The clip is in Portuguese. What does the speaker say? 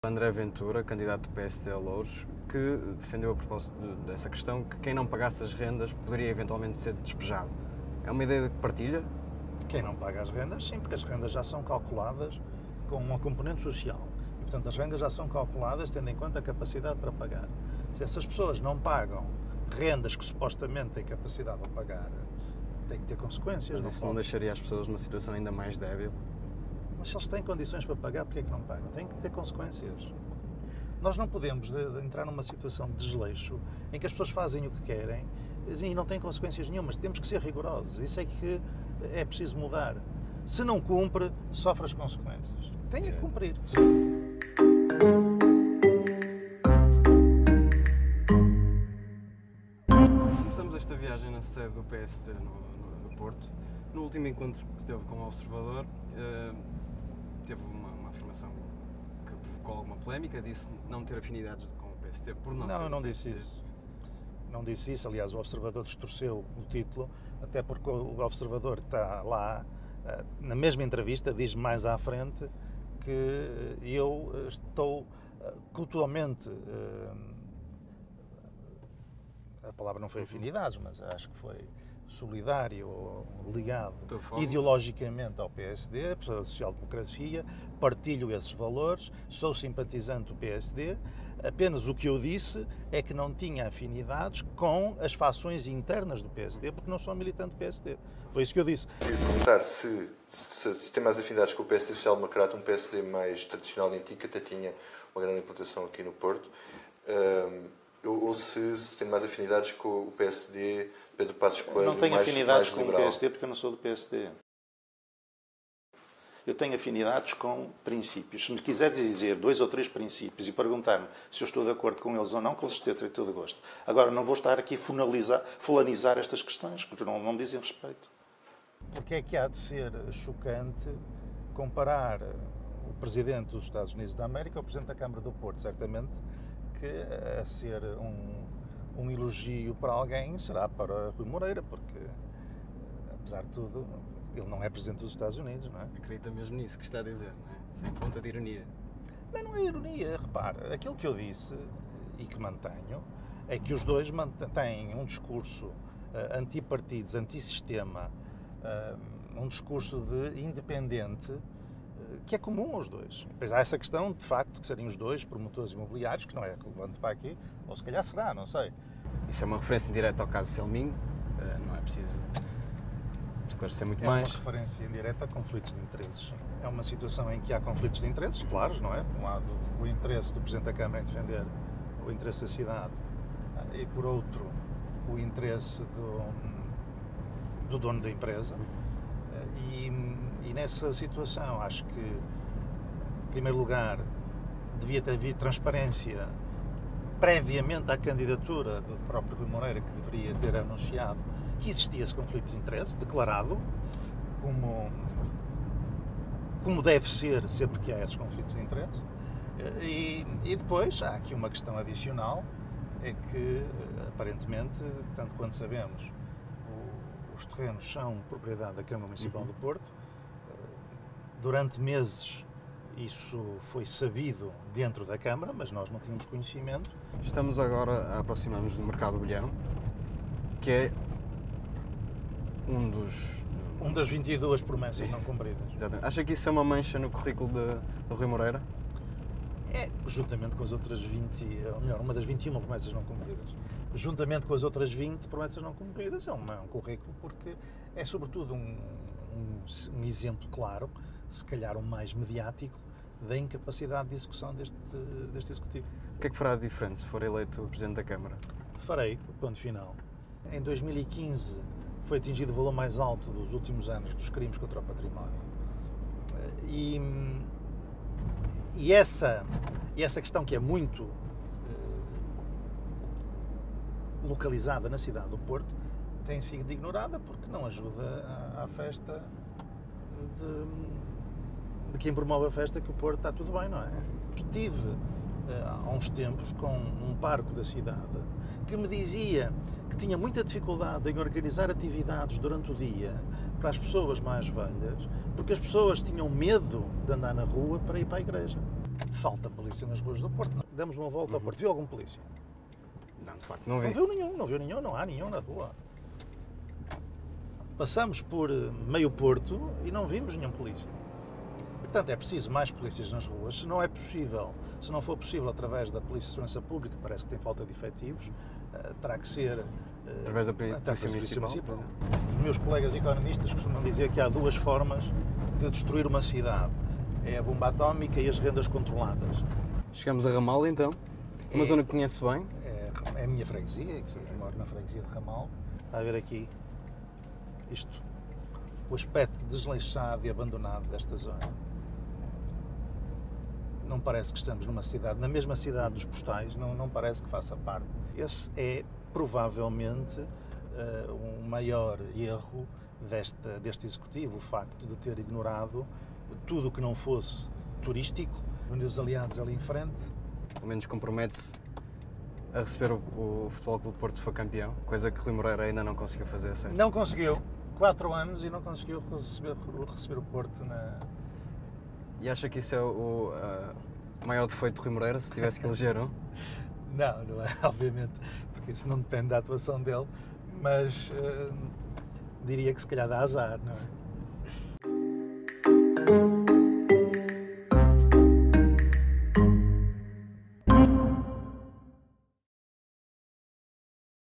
André Ventura, candidato do PSD a Louros, que defendeu a propósito dessa questão que quem não pagasse as rendas poderia eventualmente ser despejado. É uma ideia que partilha? Quem não paga as rendas, sim, porque as rendas já são calculadas com uma componente social. E, portanto, as rendas já são calculadas tendo em conta a capacidade para pagar. Se essas pessoas não pagam rendas que supostamente têm capacidade para pagar, tem que ter consequências. Mas isso não deixaria as pessoas numa situação ainda mais débil? Mas se eles têm condições para pagar, porquê é que não pagam? Tem que ter consequências. Nós não podemos entrar numa situação de desleixo em que as pessoas fazem o que querem e não têm consequências nenhumas. Temos que ser rigorosos. Isso é que é preciso mudar. Se não cumpre, sofre as consequências. Tem que cumprir. Começamos esta viagem na sede do PSD no Porto. No último encontro que teve com o Observador, teve uma afirmação que provocou alguma polémica, disse não ter afinidades com o PSD por não ser... Não, eu não disse isso. Não disse isso, aliás, o Observador distorceu o título, até porque o Observador está lá, na mesma entrevista, diz mais à frente que eu estou culturalmente, a palavra não foi afinidades, mas acho que foi solidário ou ligado ideologicamente ao PSD, pela social-democracia, partilho esses valores, sou simpatizante do PSD, apenas o que eu disse é que não tinha afinidades com as fações internas do PSD, porque não sou militante do PSD. Foi isso que eu disse. Queria perguntar se tem mais afinidades com o PSD social-democrata, um PSD mais tradicional e antigo, que até tinha uma grande implantação aqui no Porto, ou se tem mais afinidades com o PSD, Pedro Passos Coelho, não tenho afinidades com liberal. o PSD porque eu não sou do PSD. Eu tenho afinidades com princípios. Se me quiser dizer 2 ou 3 princípios e perguntar-me se eu estou de acordo com eles ou não, com certeza terei todo o gosto. Agora, não vou estar aqui a fulanizar estas questões, porque não me dizem respeito. Porque é que há de ser chocante comparar o Presidente dos Estados Unidos da América ao Presidente da Câmara do Porto? Certamente que a ser um elogio para alguém será para Rui Moreira, porque, apesar de tudo, ele não é Presidente dos Estados Unidos, não é? Acredita mesmo nisso que está a dizer, não é? Sem ponta de ironia. Não é ironia, repare, aquilo que eu disse e que mantenho é que os dois têm um discurso anti-partidos, anti-sistema, um discurso de independente que é comum aos dois. Depois há essa questão, de facto, que seriam os dois promotores imobiliários, que não é relevante para aqui, ou se calhar será, não sei. Isso é uma referência indireta ao caso Selminho, não é preciso esclarecer muito mais. É uma referência indireta a conflitos de interesses. É uma situação em que há conflitos de interesses, claros, não é? Por um lado, o interesse do Presidente da Câmara em defender o interesse da cidade e, por outro, o interesse do dono da empresa. E nessa situação, acho que, em primeiro lugar, devia ter havido transparência previamente à candidatura do próprio Rui Moreira, que deveria ter anunciado que existia esse conflito de interesse, declarado, como deve ser sempre que há esses conflitos de interesse. E depois há aqui uma questão adicional, é que, aparentemente, tanto quanto sabemos, os terrenos são propriedade da Câmara Municipal do Porto. Durante meses isso foi sabido dentro da Câmara, mas nós não tínhamos conhecimento. Estamos agora a aproximar-nos do Mercado Bolhão, que é um das 22 promessas não cumpridas. Exatamente. Acha que isso é uma mancha no currículo de Rui Moreira? É, juntamente com as outras 20, ou melhor, uma das 21 promessas não cumpridas. Juntamente com as outras 20 promessas não cumpridas, é um currículo, porque é sobretudo um exemplo claro, se calhar o mais mediático, da incapacidade de execução deste Executivo. O que é que fará de diferente se for eleito o Presidente da Câmara? Farei, ponto final. Em 2015 foi atingido o valor mais alto dos últimos anos dos crimes contra o património. E essa questão, que é muito localizada na cidade do Porto, tem sido ignorada porque não ajuda à festa de quem promove a festa, que o Porto está tudo bem, não é? Estive há uns tempos com um parco da cidade que me dizia que tinha muita dificuldade em organizar atividades durante o dia para as pessoas mais velhas, porque as pessoas tinham medo de andar na rua para ir para a igreja. Falta polícia nas ruas do Porto. Demos uma volta ao Porto. Viu algum polícia? Não, de facto, não vi. Não viu nenhum, não há nenhum na rua. Passamos por meio Porto e não vimos nenhum polícia. Portanto, é preciso mais polícias nas ruas. Se não for possível através da Polícia de Segurança Pública, parece que tem falta de efetivos, terá que ser Através da Polícia Municipal. Os meus colegas economistas costumam dizer que há duas formas de destruir uma cidade. É a bomba atómica e as rendas controladas. Chegamos a Ramal, então. Uma zona que conhece bem. É a minha freguesia, que eu moro na freguesia de Ramal. Está a ver aqui isto, o aspecto desleixado e abandonado desta zona. Não parece que estamos numa cidade, na mesma cidade dos postais, não parece que faça parte. Esse é provavelmente o maior erro deste Executivo, o facto de ter ignorado tudo o que não fosse turístico, onde os aliados ali em frente. Pelo menos compromete-se a receber o Futebol Clube do Porto se for campeão, coisa que Rui Moreira ainda não conseguiu fazer, certo? Não conseguiu. 4 anos e não conseguiu receber o Porto na... E acha que isso é o maior defeito de Rui Moreira, se tivesse que eleger um? Não é, obviamente, porque isso não depende da atuação dele, mas diria que se calhar dá azar, não é?